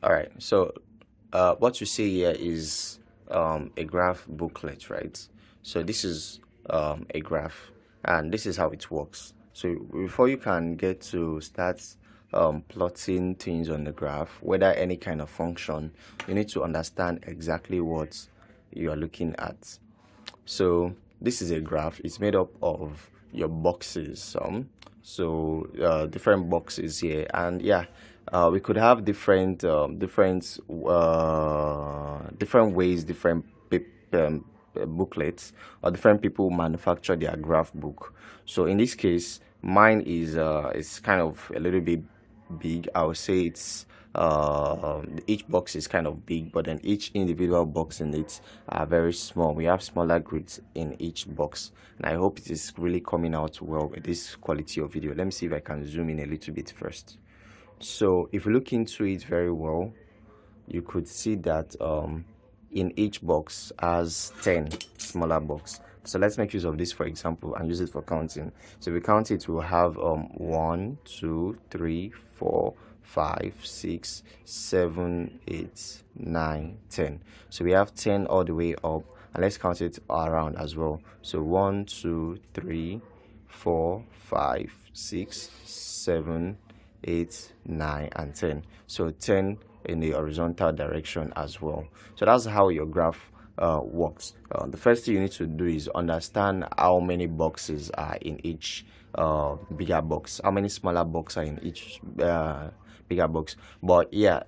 All right. So what you see here is a graph booklet, right? So this is a graph, and this is how it works. So before you can get to start plotting things on the graph, whether any kind of function, you need to understand exactly what you are looking at. So this is a graph. It's made up of your boxes, different boxes here, and yeah, we could have different ways, booklets, or different people manufacture their graph book. So in this case, mine is kind of a little bit big. I would say it's each box is kind of big, but then each individual box in it are very small. We have smaller grids in each box, and I hope it is really coming out well with this quality of video. Let me see if I can zoom in a little bit first. So if you look into it very well, you could see that in each box has 10 smaller box. So let's make use of this, for example, and use it for counting. So if we count it, we'll have 1 2 3 4 5 6 7 8 9 10. So we have 10 all the way up, and let's count it around as well. So 1 2 3 4 5 6 7 8 9 and 10. So 10 in the horizontal direction as well. So that's how your graph works. The first thing you need to do is understand how many boxes are in each bigger box, how many smaller boxes are in each bigger box. But yeah,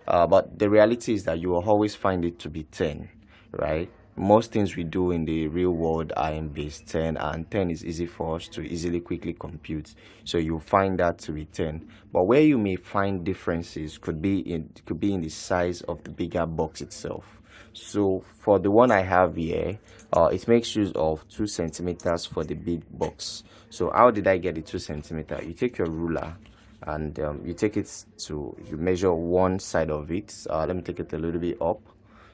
but the reality is that you will always find it to be 10, right? Most things we do in the real world are in base 10, and 10 is easy for us to quickly compute. So you'll find that to be 10. But where you may find differences could be in the size of the bigger box itself. So for the one I have here, it makes use of 2 centimeters for the big box. So how did I get the 2 centimeter? You take your ruler and you measure one side of it. Let me take it a little bit up.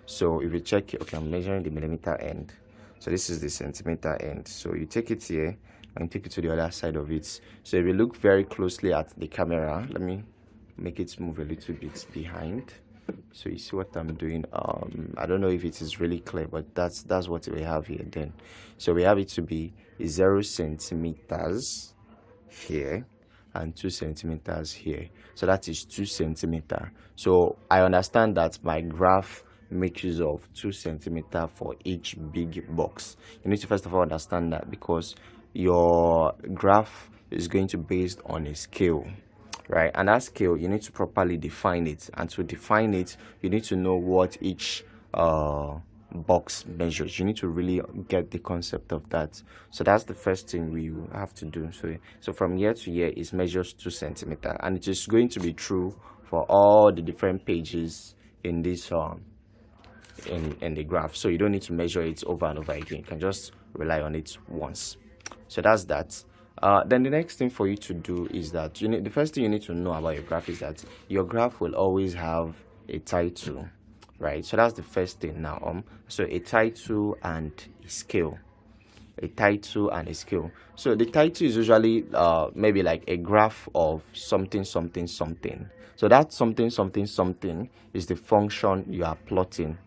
So if you check, okay, I'm measuring the millimeter end. So this is the centimeter end. So you take it here and take it to the other side of it. So if you look very closely at the camera, let me make it move a little bit behind. So you see what I'm doing. I don't know if it is really clear, but that's what we have here then. So we have it to be 0 centimeters here and 2 centimeters here. So that is 2 centimeter. So I understand that my graph make use of 2 centimeter for each big box. You need to first of all understand that, because your graph is going to be based on a scale, right? And that scale, you need to properly define it, and to define it, you need to know what each box measures. You need to really get the concept of that. So that's the first thing we have to do. So from year to year, it measures 2 centimeter, and it is going to be true for all the different pages in this in the graph. So you don't need to measure it over and over again. You can just rely on it once. So that's that. Then the next thing for you to do is that the first thing you need to know about your graph is that your graph will always have a title, right? So that's the first thing now. So a title and a scale. A title and a scale. So the title is usually maybe like a graph of something something something. So that something something something is the function you are plotting.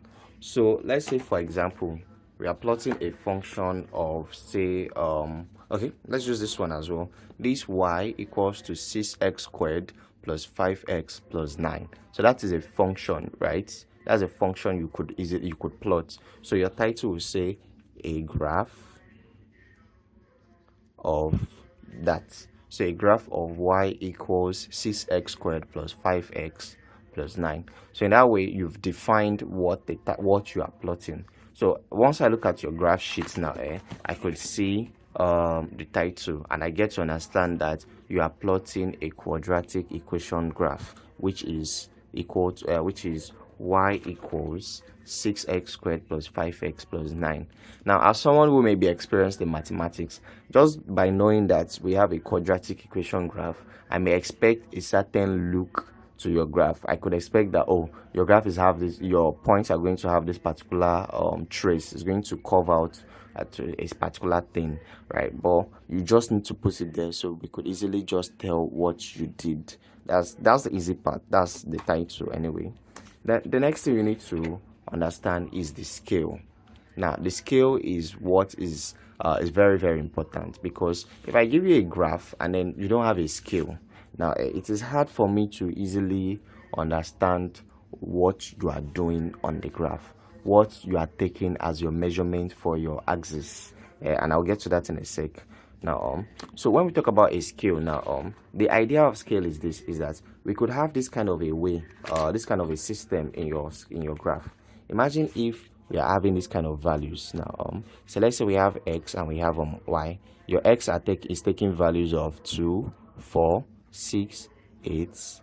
So let's say, for example, we are plotting a function of, say, okay, let's use this one as well. This y equals to 6x squared plus 5x plus 9. So that is a function, right? That's a function you could plot. So your title will say a graph of that. So a graph of y equals 6x squared plus 5x plus 9. So in that way, you've defined what you are plotting. So once I look at your graph sheet now, I could see the title, and I get to understand that you are plotting a quadratic equation graph, which is y equals 6x squared plus 5x plus 9. Now, as someone who may be experienced in mathematics, just by knowing that we have a quadratic equation graph, I may expect a certain look to your graph. I could expect that, oh, your graph your points are going to have this particular trace. It's going to curve out to a particular thing, right? But you just need to put it there so we could easily just tell what you did That's the easy part. That's the title anyway. The next thing you need to understand is the scale. Now, the scale is what is very, very important, because if I give you a graph and then you don't have a scale, now it is hard for me to easily understand what you are doing on the graph, what you are taking as your measurement for your axis. And I'll get to that in a sec. Now, so when we talk about a scale, now, the idea of scale is this: is that we could have this kind of a way, this kind of a system in your graph. Imagine if we are having this kind of values now. So let's say we have x and we have y. Your x is taking values of 2, 4, 6, 8,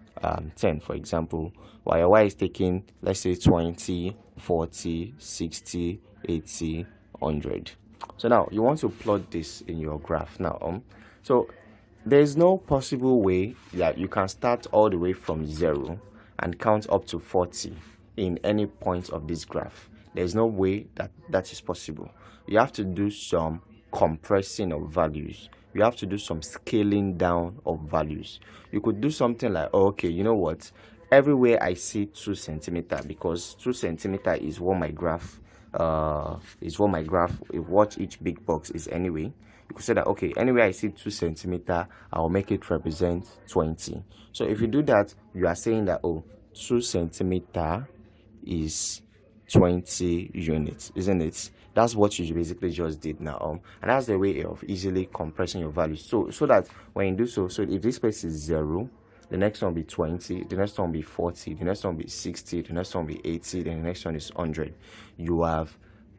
10, for example, while your y is taking, let's say, 20, 40, 60, 80, 100. So now you want to plot this in your graph. Now, so there's no possible way that you can start all the way from 0 and count up to 40 in any point of this graph. There's no way that is possible. You have to do some compressing of values. You have to do some scaling down of values. You could do something like, oh, okay, you know what? Everywhere I see 2 centimeter, because 2 centimeter is what my graph what each big box is anyway. You could say that, okay, anywhere I see 2 centimeter, I'll make it represent 20. So if you do that, you are saying that, oh, 2 centimeter is 20 units, isn't it? That's what you basically just did now. And that's the way of easily compressing your values. So that when you do so if this place is 0, the next one will be 20, the next one will be 40, the next one will be 60, the next one will be 80, then the next one is 100. You have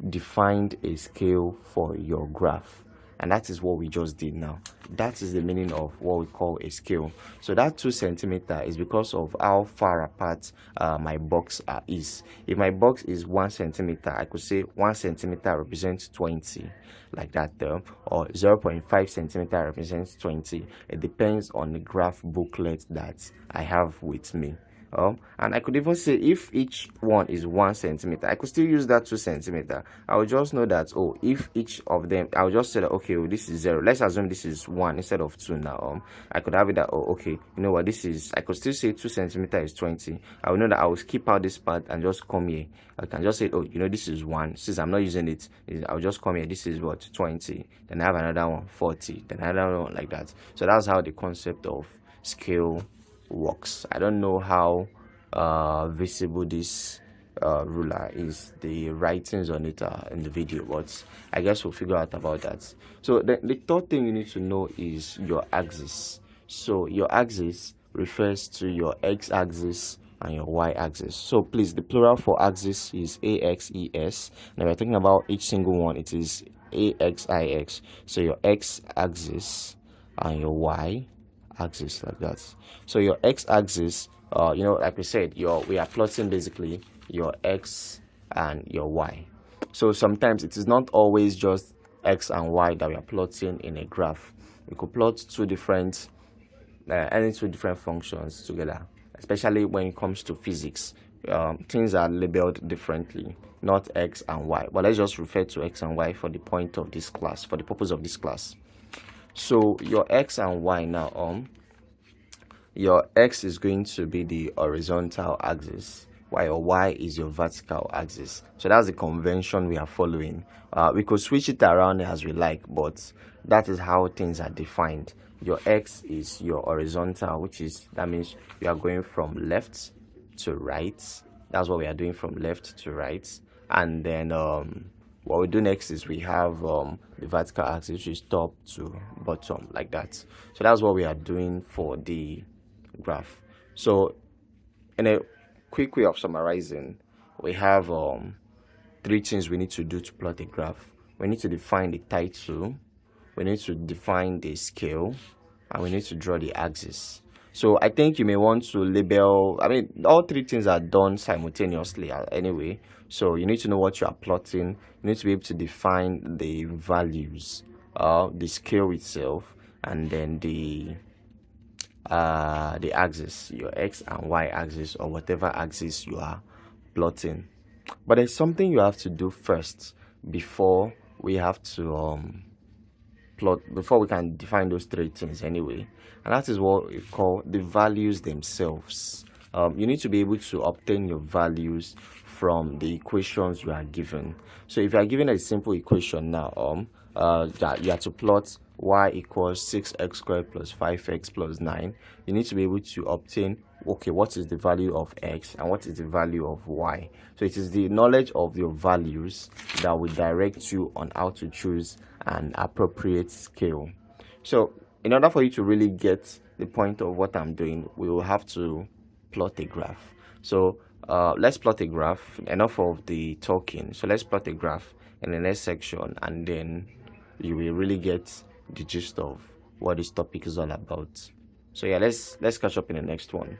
defined a scale for your graph. And that is what we just did now. That is the meaning of what we call a scale. So that 2 centimeter is because of how far apart my box is. If my box is 1 centimeter, I could say 1 centimeter represents 20, like that, or 0.5 centimeter represents 20. It depends on the graph booklet that I have with me. And I could even say if each one is 1 centimeter, I could still use that 2 centimeter. I will just know that, oh, if each of them, I'll just say that, okay, well, this is 0. Let's assume this is 1 instead of 2 now. I could have it that, oh, okay, you know what, this is, I could still say 2 centimeter is 20. I will know that I will skip out this part and just come here. I can just say, oh, you know, this is 1. Since I'm not using it, I'll just come here. This is what, 20. Then I have another one, 40. Then another one, like that. So that's how the concept of scale works. I don't know how visible this ruler is, the writings on it in the video, but I guess we'll figure out about that. So the third thing you need to know is your axis. So your axis refers to your x-axis and your y-axis. So please, the plural for axis is axes. Now we're talking about each single one, it is axix. So your x-axis and your y-axis, like that. So your x-axis, you know, like we said, we are plotting basically your x and your y. So sometimes it is not always just x and y that we are plotting in a graph. We could plot any two different functions together, especially when it comes to physics. Things are labeled differently, not x and y, but let's just refer to x and y for the point of this class, for the purpose of this class. So your x and y now, your x is going to be the horizontal axis, while your y is your vertical axis. So that's the convention we are following. We could switch it around as we like, but that is how things are defined. Your x is your horizontal, that means we are going from left to right. That's what we are doing, from left to right. And then what we do next is we have the vertical axis, which is top to bottom, like that. So that's what we are doing for the graph. So in a quick way of summarizing, we have 3 things we need to do to plot a graph. We need to define the title, we need to define the scale, and we need to draw the axis. So I think you may want to label, all 3 things are done simultaneously anyway. So you need to know what you are plotting. You need to be able to define the values, the scale itself, and then the axis, your x and y axis, or whatever axis you are plotting. But there's something you have to do first before we have to plot, before we can define those three things anyway, and that is what we call the values themselves. You need to be able to obtain your values from the equations you are given. So if you are given a simple equation now, that you have to plot y equals 6x squared plus 5x plus 9, you need to be able to obtain, okay, what is the value of x and what is the value of y. So it is the knowledge of your values that will direct you on how to choose an appropriate scale. So in order for you to really get the point of what I'm doing, we will have to plot a graph. So let's plot a graph. Enough of the talking. So let's plot a graph in the next section, and then you will really get the gist of what this topic is all about. So yeah, let's catch up in the next one.